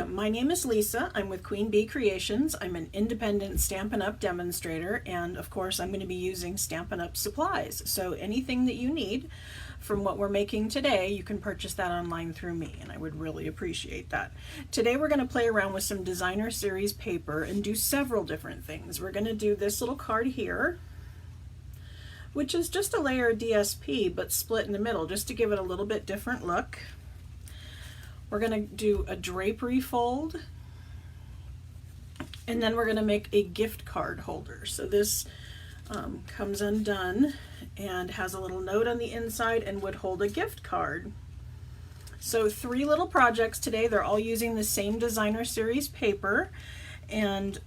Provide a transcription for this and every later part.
Welcome, my name is Lisa. I'm with Queen Bee Creations. I'm an independent Stampin' Up demonstrator, and of course I'm going to be using Stampin' Up supplies. So anything that you need from what we're making today, you can purchase that online through me, and I would really appreciate that. Today we're going to play around with some designer series paper and do several different things. We're going to do this little card here, which is just a layer of DSP but split in the middle just to give it a little bit different look. We're going to do a drapery fold, and then we're going to make a gift card holder. So this comes undone and has a little note on the inside and would hold a gift card. So 3 little projects today. They're all using the same designer series paper, and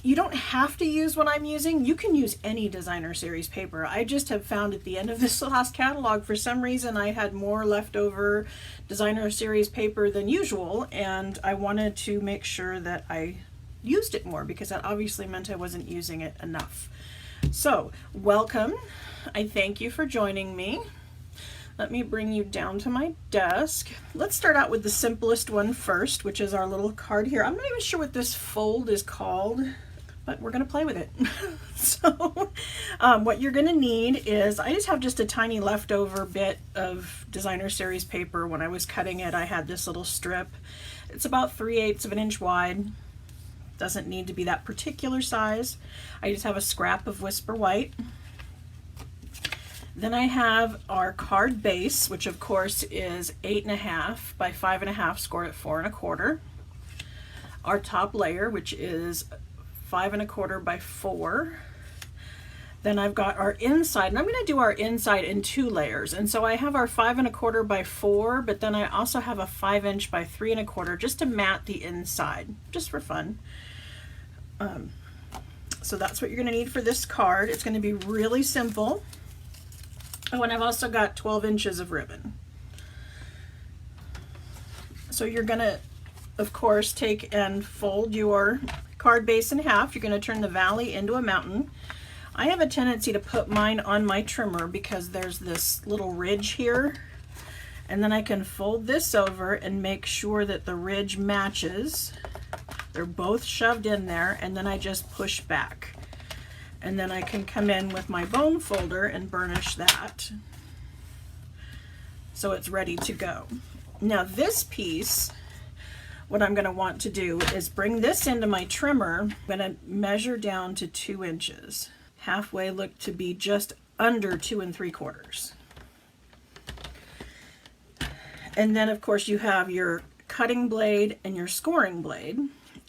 you don't have to use what I'm using. You can use any designer series paper. I just have found at the end of this last catalog, for some reason, I had more leftover designer series paper than usual, and I wanted to make sure that I used it more because that obviously meant I wasn't using it enough. So, welcome. I thank you for joining me. Let me bring you down to my desk. Let's start out with the simplest one first, which is our little card here. I'm not even sure what this fold is called, but we're gonna play with it. So what you're gonna need is, I just have just a tiny leftover bit of designer series paper. When I was cutting it, I had this little strip. It's about 3/8 of an inch wide. Doesn't need to be that particular size. I just have a scrap of Whisper White. Then I have our card base, which of course is 8.5 by 5.5, scored at 4 1/4. Our top layer, which is 5 1/4 by 4. Then I've got our inside, and I'm going to do our inside in 2 layers. And so I have our 5 1/4 by 4, but then I also have a 5" by 3 1/4 just to mat the inside, just for fun. So that's what you're going to need for this card. It's going to be really simple. Oh, and I've also got 12 inches of ribbon. So you're going to, of course, take and fold your card base in half. You're going to turn the valley into a mountain. I have a tendency to put mine on my trimmer because there's this little ridge here, and then I can fold this over and make sure that the ridge matches. They're both shoved in there, and then I just push back, and then I can come in with my bone folder and burnish that so it's ready to go. Now this piece, what I'm going to want to do is bring this into my trimmer. I'm going to measure down to 2 inches. Halfway look to be just under 2 3/4. And then of course you have your cutting blade and your scoring blade.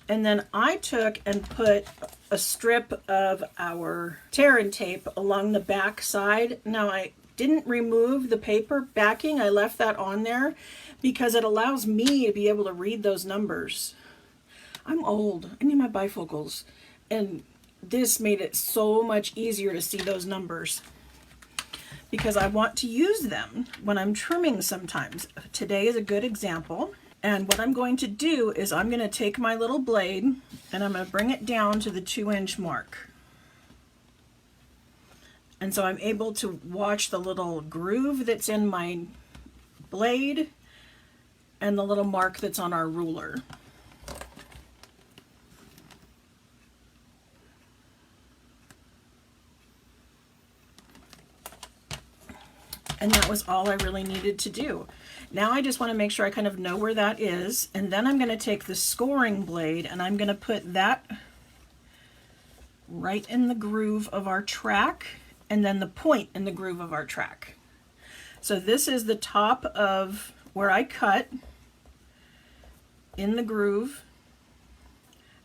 And then I took and put a strip of our tear and tape along the back side. Now I didn't remove the paper backing. I left that on there because it allows me to be able to read those numbers. I'm old. I need my bifocals. And this made it so much easier to see those numbers because I want to use them when I'm trimming sometimes. Today is a good example. And what I'm going to do is I'm going to take my little blade and I'm going to bring it down to the 2 inch mark. And so I'm able to watch the little groove that's in my blade and the little mark that's on our ruler. And that was all I really needed to do. Now I just want to make sure I kind of know where that is, and then I'm going to take the scoring blade and I'm going to put that right in the groove of our track, and then the point in the groove of our track. So this is the top of where I cut in the groove,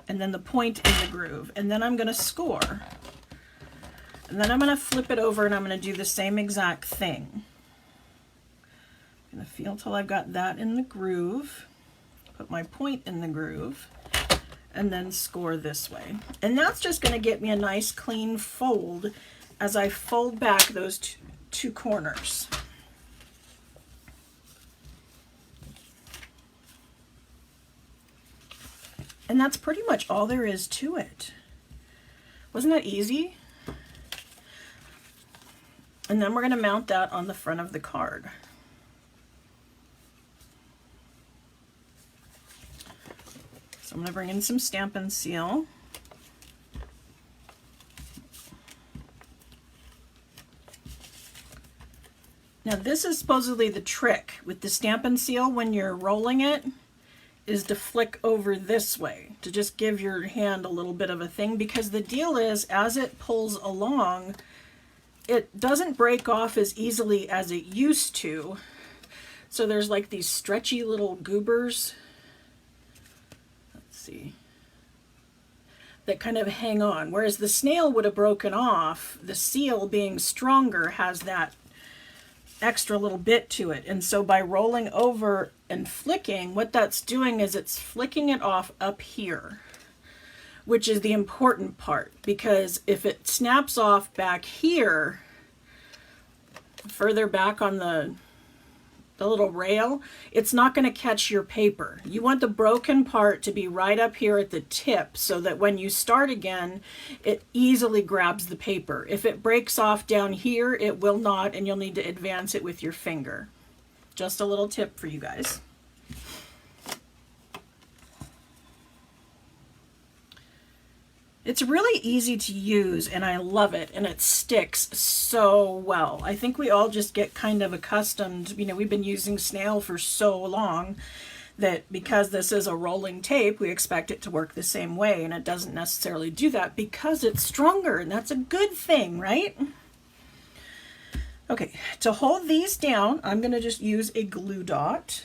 and then the point in the groove, and then I'm going to score. And then I'm going to flip it over and I'm going to do the same exact thing. I'm going to feel till I've got that in the groove, put my point in the groove, and then score this way. And that's just going to get me a nice clean fold as I fold back those two corners. And that's pretty much all there is to it. Wasn't that easy? And then we're going to mount that on the front of the card. So I'm going to bring in some Stampin' Seal. Now this is supposedly the trick with the Stampin' Seal when you're rolling it, is to flick over this way, to just give your hand a little bit of a thing, because the deal is, as it pulls along, it doesn't break off as easily as it used to. So there's like these stretchy little goobers, let's see, that kind of hang on. Whereas the snail would have broken off, the seal being stronger has that extra little bit to it. And so by rolling over and flicking, what that's doing is it's flicking it off up here, which is the important part, because if it snaps off back here, further back on the little rail, it's not going to catch your paper. You want the broken part to be right up here at the tip, so that when you start again, it easily grabs the paper. If it breaks off down here, it will not, and you'll need to advance it with your finger. Just a little tip for you guys. It's really easy to use, and I love it, and it sticks so well. I think we all just get kind of accustomed, you know, we've been using snail for so long that because this is a rolling tape, we expect it to work the same way, and it doesn't necessarily do that because it's stronger, and that's a good thing, right? Okay, to hold these down, I'm going to just use a glue dot.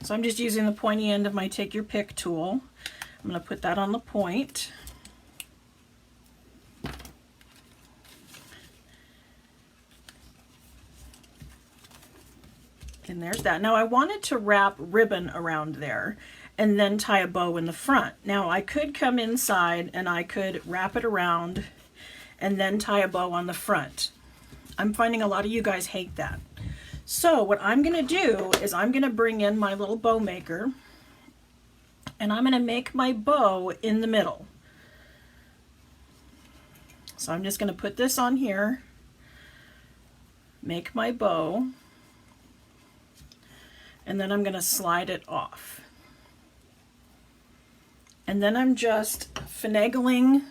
So I'm just using the pointy end of my Take Your Pick tool. I'm going to put that on the point. And there's that. Now I wanted to wrap ribbon around there and then tie a bow in the front. Now I could come inside and I could wrap it around and then tie a bow on the front. I'm finding a lot of you guys hate that. So what I'm going to do is I'm going to bring in my little bow maker, and I'm going to make my bow in the middle. So I'm just going to put this on here, make my bow, and then I'm going to slide it off. And then I'm just finagling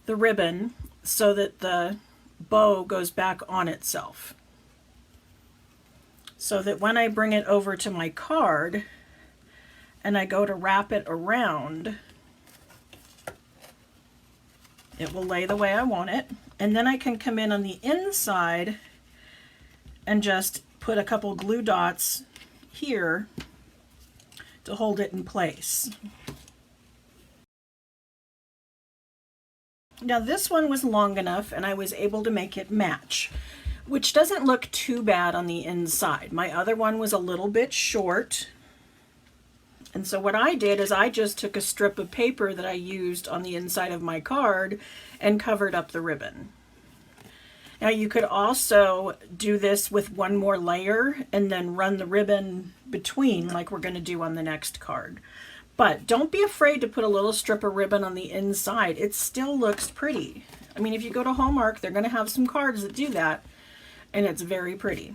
the ribbon so that the bow goes back on itself, so that when I bring it over to my card and I go to wrap it around, it will lay the way I want it. And then I can come in on the inside and just put a couple glue dots here to hold it in place. Now this one was long enough and I was able to make it match, which doesn't look too bad on the inside. My other one was a little bit short. And so what I did is I just took a strip of paper that I used on the inside of my card and covered up the ribbon. Now you could also do this with one more layer and then run the ribbon between, like we're going to do on the next card. But don't be afraid to put a little strip of ribbon on the inside. It still looks pretty. I mean, if you go to Hallmark, they're going to have some cards that do that, and it's very pretty.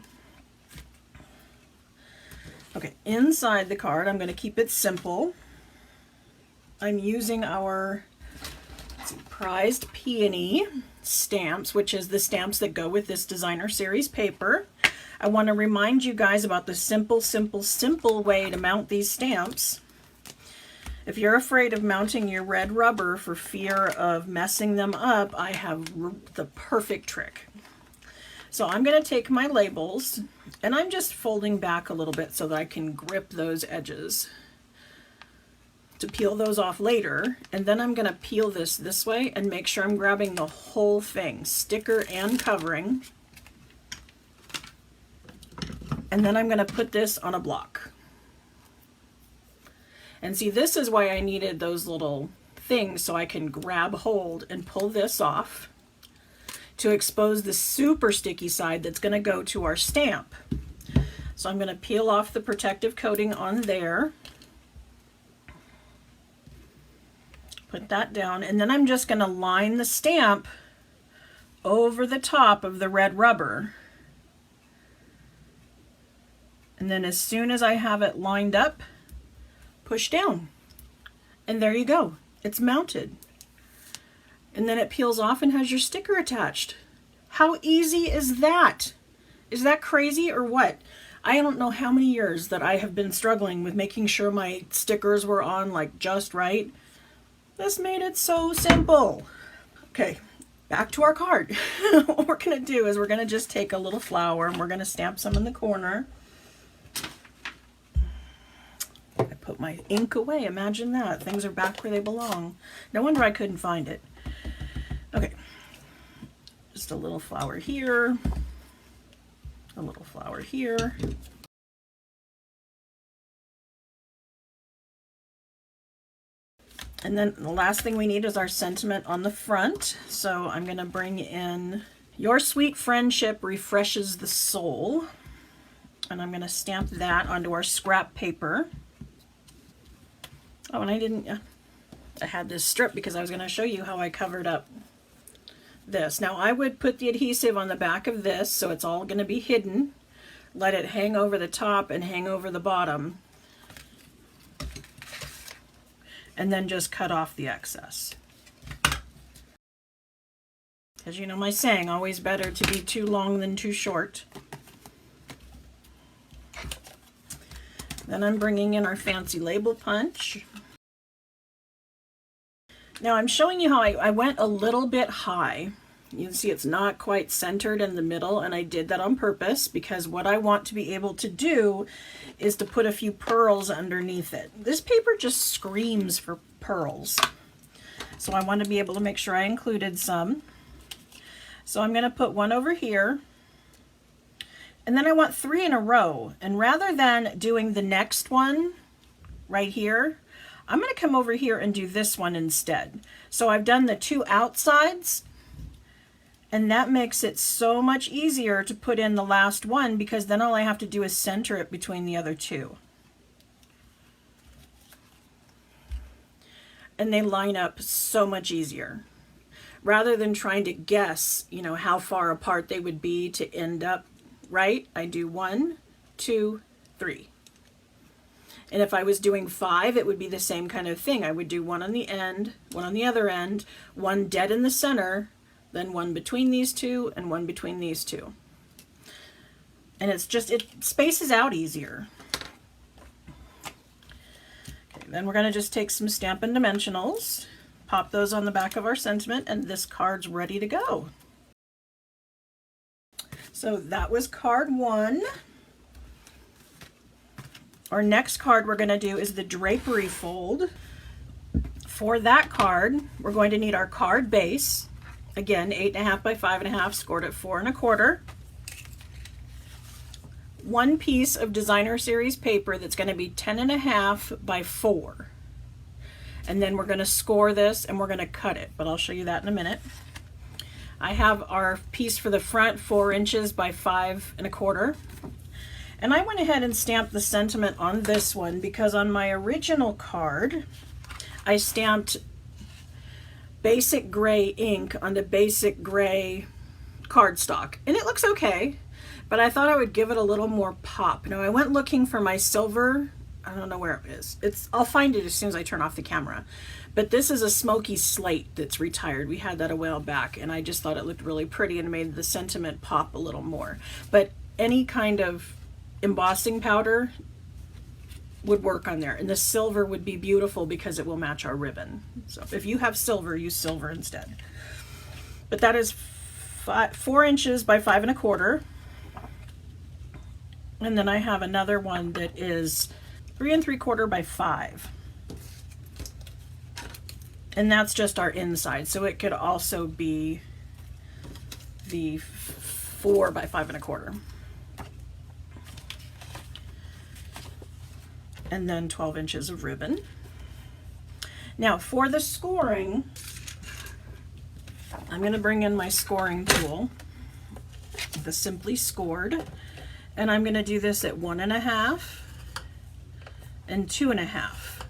Okay, inside the card, I'm going to keep it simple. I'm using our Prized Peony stamps, which is the stamps that go with this designer series paper. I want to remind you guys about the simple, simple, simple way to mount these stamps. If you're afraid of mounting your red rubber for fear of messing them up, I have the perfect trick. So I'm going to take my labels, and I'm just folding back a little bit so that I can grip those edges to peel those off later. And then I'm going to peel this way and make sure I'm grabbing the whole thing, sticker and covering. And then I'm going to put this on a block. And see, this is why I needed those little things, so I can grab hold and pull this off to expose the super sticky side that's going to go to our stamp. So I'm going to peel off the protective coating on there, put that down, and then I'm just going to line the stamp over the top of the red rubber And then as soon as I have it lined up, push down. And there you go. It's mounted. And then it peels off and has your sticker attached. How easy is that? Is that crazy or what? I don't know how many years that I have been struggling with making sure my stickers were on like just right. This made it so simple. Okay, back to our card. What we're gonna do is we're gonna just take a little flower and we're gonna stamp some in the corner. I put my ink away, imagine that. Things are back where they belong. No wonder I couldn't find it. Okay, just a little flower here, a little flower here. And then the last thing we need is our sentiment on the front. So I'm gonna bring in "Your sweet friendship refreshes the soul." And I'm gonna stamp that onto our scrap paper. Oh, and I had this strip because I was gonna show you how I covered up this. Now I would put the adhesive on the back of this so it's all gonna be hidden. Let it hang over the top and hang over the bottom. And then just cut off the excess. Because you know my saying, always better to be too long than too short. Then I'm bringing in our fancy label punch. Now I'm showing you how I went a little bit high. You can see it's not quite centered in the middle, and I did that on purpose because what I want to be able to do is to put a few pearls underneath it. This paper just screams for pearls. So I want to be able to make sure I included some. So I'm going to put one over here, and then I want 3 in a row. And rather than doing the next one right here, I'm going to come over here and do this one instead. So I've done the 2 outsides, and that makes it so much easier to put in the last one because then all I have to do is center it between the other 2. And they line up so much easier. Rather than trying to guess, you know, how far apart they would be to end up right, I do 1, 2, 3. And if I was doing 5, it would be the same kind of thing. I would do 1 on the end, 1 on the other end, 1 dead in the center, then 1 between these 2, and 1 between these 2. And it's just, it spaces out easier. Okay, then we're gonna just take some Stampin' Dimensionals, pop those on the back of our sentiment, and this card's ready to go. So that was card 1. Our next card we're gonna do is the Drapery fold. For that card, we're going to need our card base. Again, 8.5 by 5.5, scored at 4 1/4. 1 piece of designer series paper that's going to be 10.5 by 4. And then we're going to score this and we're going to cut it, but I'll show you that in a minute. I have our piece for the front, 4 inches by 5 1/4. And I went ahead and stamped the sentiment on this one because on my original card, I stamped basic gray ink on the basic gray cardstock, and it looks okay, but I thought I would give it a little more pop. Now I went looking for my silver. I don't know where it is. I'll find it as soon as I turn off the camera. But this is a smoky slate that's retired. We had that a while back, and I just thought it looked really pretty and made the sentiment pop a little more. But any kind of embossing powder would work on there, and the silver would be beautiful because it will match our ribbon. So if you have silver, use silver instead. But that is 4 inches by 5 1/4. And then I have another one that is 3 3/4 by 5. And that's just our inside. So it could also be the 4 by 5 1/4. And then 12 inches of ribbon. Now for the scoring, I'm going to bring in my scoring tool, the Simply Scored, and I'm going to do this at 1.5 and 2.5.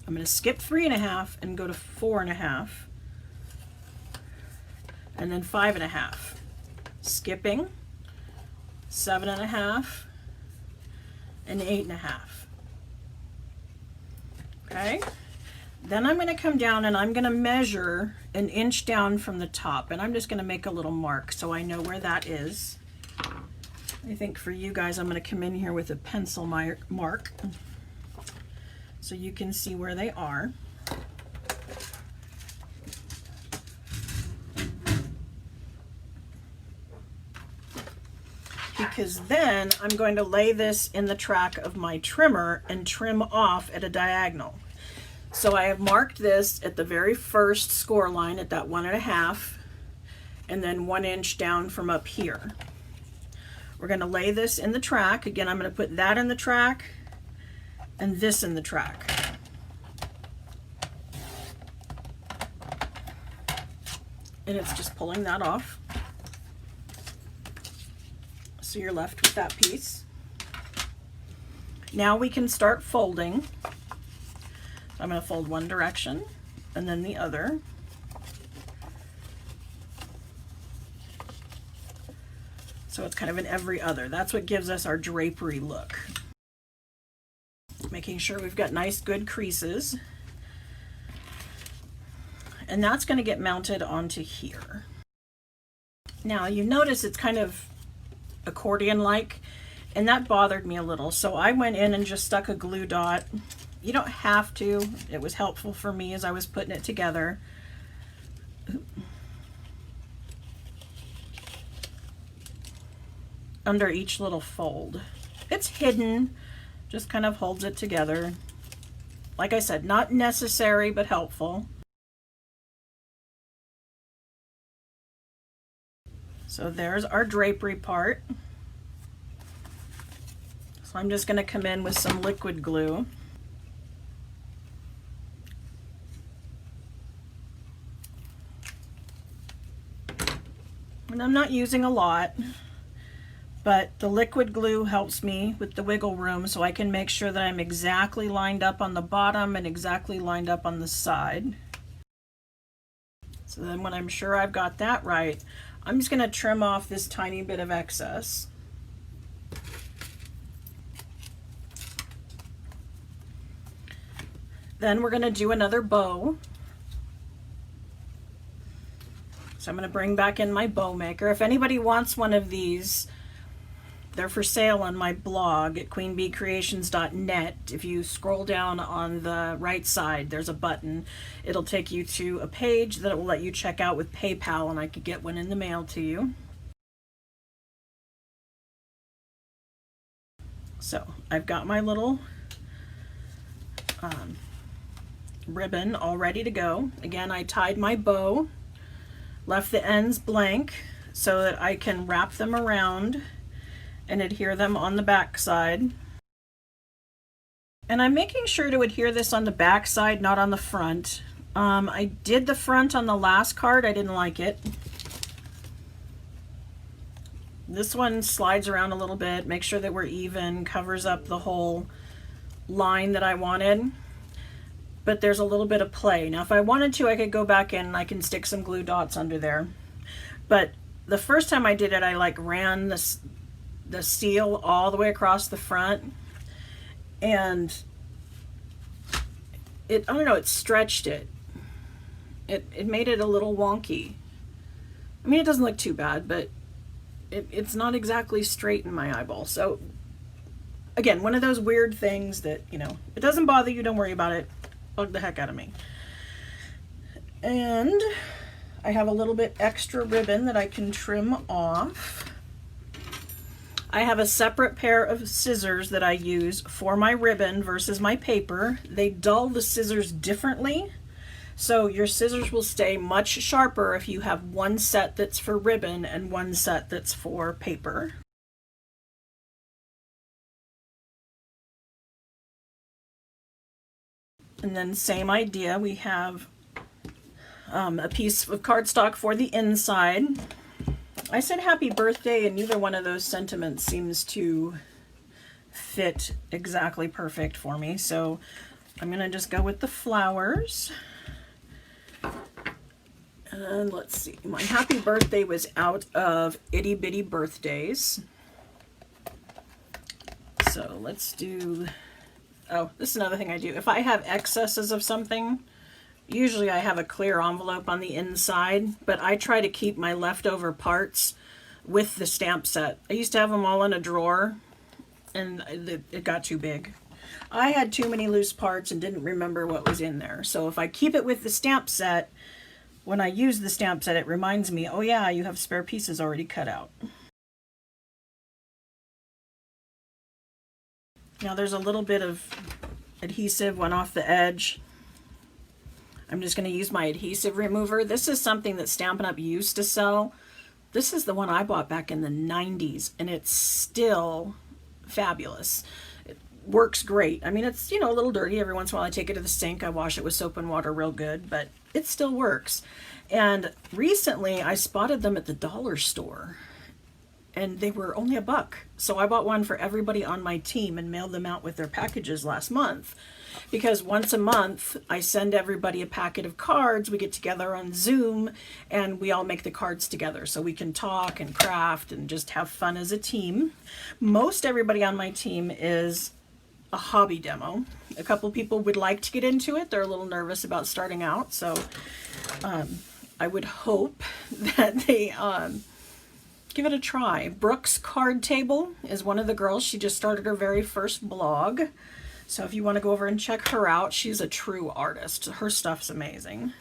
I'm going to skip 3.5 and go to 4.5, and then 5.5, skipping 7.5 and 8.5. Okay, then I'm going to come down and I'm going to measure 1 inch down from the top, and I'm just going to make a little mark so I know where that is. I think for you guys, I'm going to come in here with a pencil mark so you can see where they are. Because then I'm going to lay this in the track of my trimmer and trim off at a diagonal. So I have marked this at the very first score line at that 1.5, and then 1 inch down from up here. We're going to lay this in the track. Again, I'm going to put that in the track and this in the track. And it's just pulling that off. So you're left with that piece. Now we can start folding. I'm going to fold one direction and then the other. So it's kind of an every other. That's what gives us our drapery look. Making sure we've got nice good creases. And that's going to get mounted onto here. Now you notice it's kind of accordion-like, and that bothered me a little. So I went in and just stuck a glue dot. You don't have to. It was helpful for me as I was putting it together. Under each little fold. It's hidden, just kind of holds it together. Like I said, not necessary, but helpful. So there's our drapery part. So I'm just going to come in with some liquid glue. And I'm not using a lot, but the liquid glue helps me with the wiggle room so I can make sure that I'm exactly lined up on the bottom and exactly lined up on the side. So then when I'm sure I've got that right, I'm just going to trim off this tiny bit of excess. Then we're going to do another bow. So I'm going to bring back in my bow maker. If anybody wants one of these, they're for sale on my blog at queenbeecreations.net. If you scroll down on the right side, there's a button. It'll take you to a page that will let you check out with PayPal, and I could get one in the mail to you. So I've got my little ribbon all ready to go. Again, I tied my bow, left the ends blank so that I can wrap them around and adhere them on the back side. And I'm making sure to adhere this on the back side, not on the front. I did the front on the last card. I didn't like it. This one slides around a little bit, make sure that we're even, covers up the whole line that I wanted. But there's a little bit of play. Now if I wanted to, I could go back in and I can stick some glue dots under there. But the first time I did it, I like ran the seal all the way across the front, and I don't know, it stretched it. It made it a little wonky. I mean, it doesn't look too bad, but it's not exactly straight in my eyeball. So again, one of those weird things that, you know, it doesn't bother you, don't worry about it. Bug the heck out of me. And I have a little bit extra ribbon that I can trim off. I have a separate pair of scissors that I use for my ribbon versus my paper. They dull the scissors differently, so your scissors will stay much sharper if you have one set that's for ribbon and one set that's for paper. And then same idea, we have a piece of cardstock for the inside. I said happy birthday, and neither one of those sentiments seems to fit exactly perfect for me. So I'm going to just go with the flowers. And let's see, my happy birthday was out of itty bitty birthdays. So So let's do, oh, this is another thing I do. If I have excesses of something, usually I have a clear envelope on the inside, but I try to keep my leftover parts with the stamp set. I used to have them all in a drawer, and it got too big. I had too many loose parts and didn't remember what was in there. So if I keep it with the stamp set, when I use the stamp set, it reminds me, oh yeah, you have spare pieces already cut out. Now there's a little bit of adhesive went off the edge. I'm just going to use my adhesive remover. This is something that Stampin' Up! Used to sell. This is the one I bought back in the 90s, and it's still fabulous. It works great. I mean, it's, a little dirty. Every once in a while I take it to the sink. I wash it with soap and water real good, but it still works. And recently I spotted them at the dollar store, and they were only $1. So I bought one for everybody on my team and mailed them out with their packages last month. Because once a month I send everybody a packet of cards. We get together on Zoom and we all make the cards together so we can talk and craft and just have fun as a team. Most everybody on my team is a hobby demo. A couple people would like to get into it. They're a little nervous about starting out, so I would hope that they give it a try. Brooke's Card Table is one of the girls. She just started her very first blog. So if you want to go over and check her out, she's a true artist. Her stuff's amazing.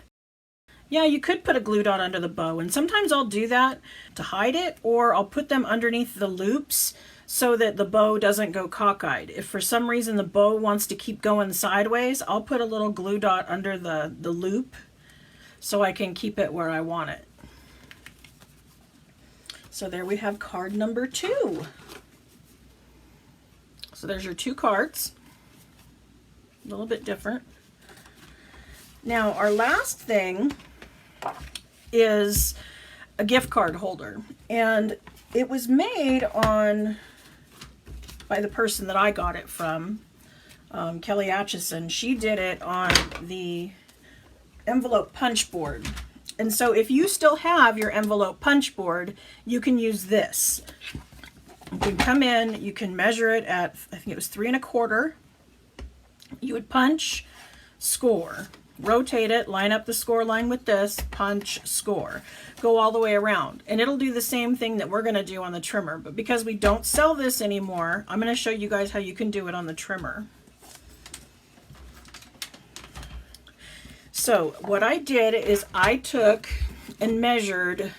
Yeah, you could put a glue dot under the bow, and sometimes I'll do that to hide it, or I'll put them underneath the loops so that the bow doesn't go cockeyed. If for some reason the bow wants to keep going sideways, I'll put a little glue dot under the loop so I can keep it where I want it. So there we have card number 2. So there's your 2 cards. A little bit different. Now our last thing is a gift card holder, and it was made by the person that I got it from, Kelly Atchison. She did it on the envelope punch board. And so if you still have your envelope punch board, you can use this. You can come in, you can measure it at, I think it was 3 1/4. You would punch, score, rotate it, line up the score line with this, punch, score. Go all the way around. And it'll do the same thing that we're going to do on the trimmer. But because we don't sell this anymore, I'm going to show you guys how you can do it on the trimmer. So what I did is I took and measured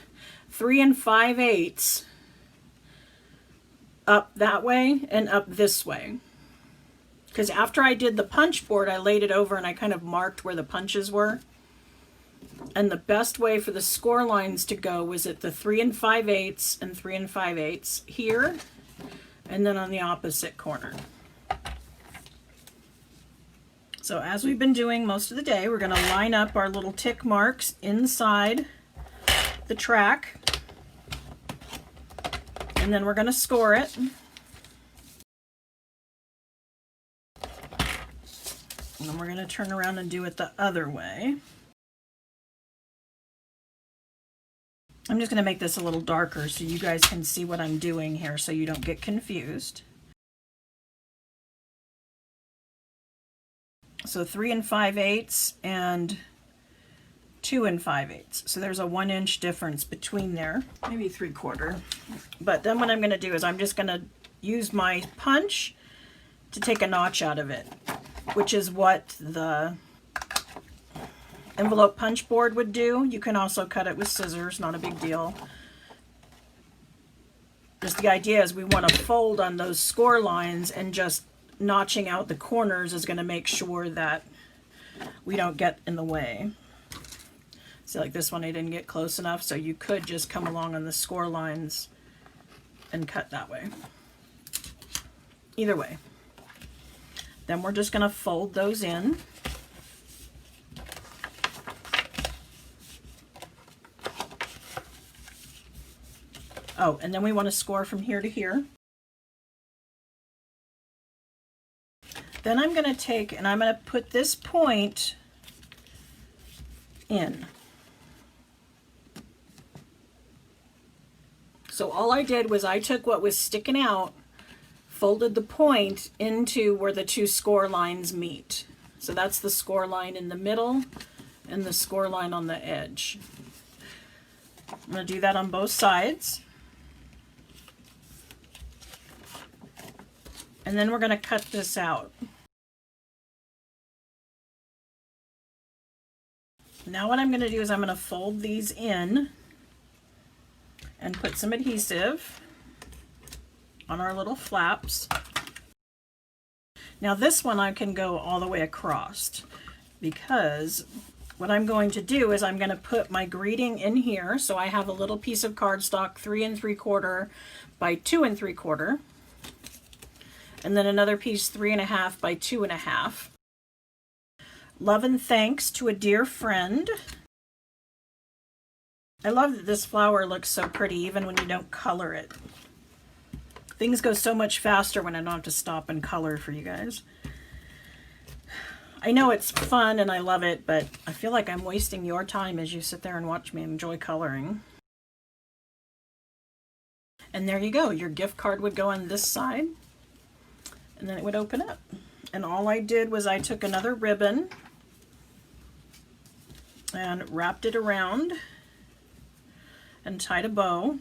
3 5/8 up that way and up this way. Because after I did the punch board, I laid it over and I kind of marked where the punches were. And the best way for the score lines to go was at the 3 5/8 and 3 5/8 here, and then on the opposite corner. So as we've been doing most of the day, we're going to line up our little tick marks inside the track, and then we're going to score it. And then we're going to turn around and do it the other way. I'm just going to make this a little darker so you guys can see what I'm doing here so you don't get confused. So 3 5/8 and 2 5/8. So there's a 1 inch difference between there, maybe 3/4. But then what I'm going to do is I'm just going to use my punch to take a notch out of it, which is what the envelope punch board would do. You can also cut it with scissors, not a big deal. Just the idea is we want to fold on those score lines, and just notching out the corners is going to make sure that we don't get in the way. See, like this one I didn't get close enough, so you could just come along on the score lines and cut that way. Either way. Then we're just going to fold those in. Oh, and then we want to score from here to here. Then I'm going to take and I'm going to put this point in. So all I did was I took what was sticking out folded the point into where the two score lines meet. So that's the score line in the middle and the score line on the edge. I'm going to do that on both sides. And then we're going to cut this out. Now what I'm going to do is I'm going to fold these in and put some adhesive on our little flaps. Now this one I can go all the way across, because what I'm going to do is I'm going to put my greeting in here. So I have a little piece of cardstock 3 3/4 by 2 3/4, and then another piece 3 1/2 by 2 1/2. Love and thanks to a dear friend. I love that this flower looks so pretty even when you don't color it. Things go so much faster when I don't have to stop and color for you guys. I know it's fun and I love it, but I feel like I'm wasting your time as you sit there and watch me enjoy coloring. And there you go. Your gift card would go on this side, and then it would open up. And all I did was I took another ribbon and wrapped it around and tied a bow.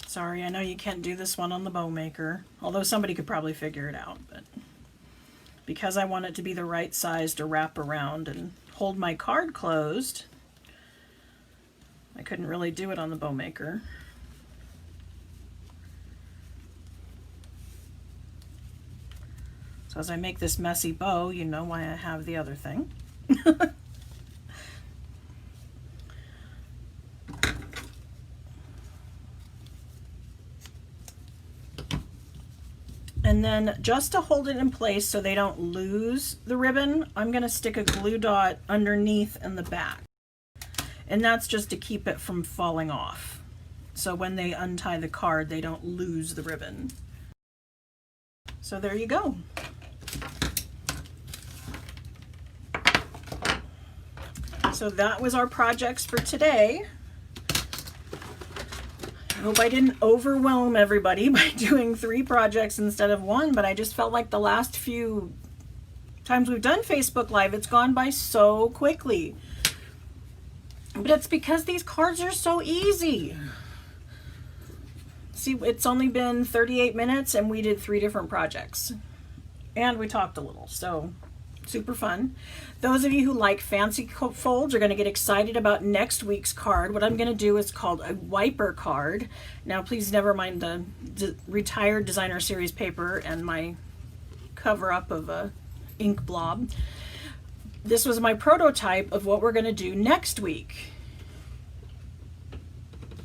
Sorry, I know you can't do this one on the bow maker, although somebody could probably figure it out, but because I want it to be the right size to wrap around and hold my card closed, I couldn't really do it on the bow maker. So as I make this messy bow, you know why I have the other thing. And then just to hold it in place so they don't lose the ribbon, I'm going to stick a glue dot underneath in the back. And that's just to keep it from falling off. So when they untie the card, they don't lose the ribbon. So there you go. So that was our projects for today. I hope I didn't overwhelm everybody by doing 3 projects instead of 1, but I just felt like the last few times we've done Facebook Live, it's gone by so quickly. But it's because these cards are so easy. See, it's only been 38 minutes and we did 3 different projects. And we talked a little, so super fun. Those of you who like fancy folds are going to get excited about next week's card. What I'm going to do is called a wiper card. Now please never mind the retired designer series paper and my cover up of a ink blob. This was my prototype of what we're going to do next week.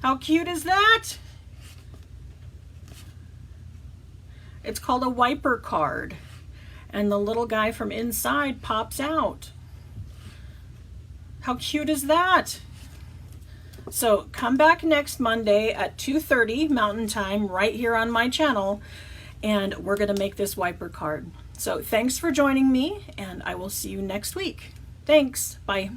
How cute is that? It's called a wiper card. And the little guy from inside pops out. How cute is that? So come back next Monday at 2:30 Mountain Time right here on my channel, and we're going to make this wiper card. So thanks for joining me, and I will see you next week. Thanks. Bye.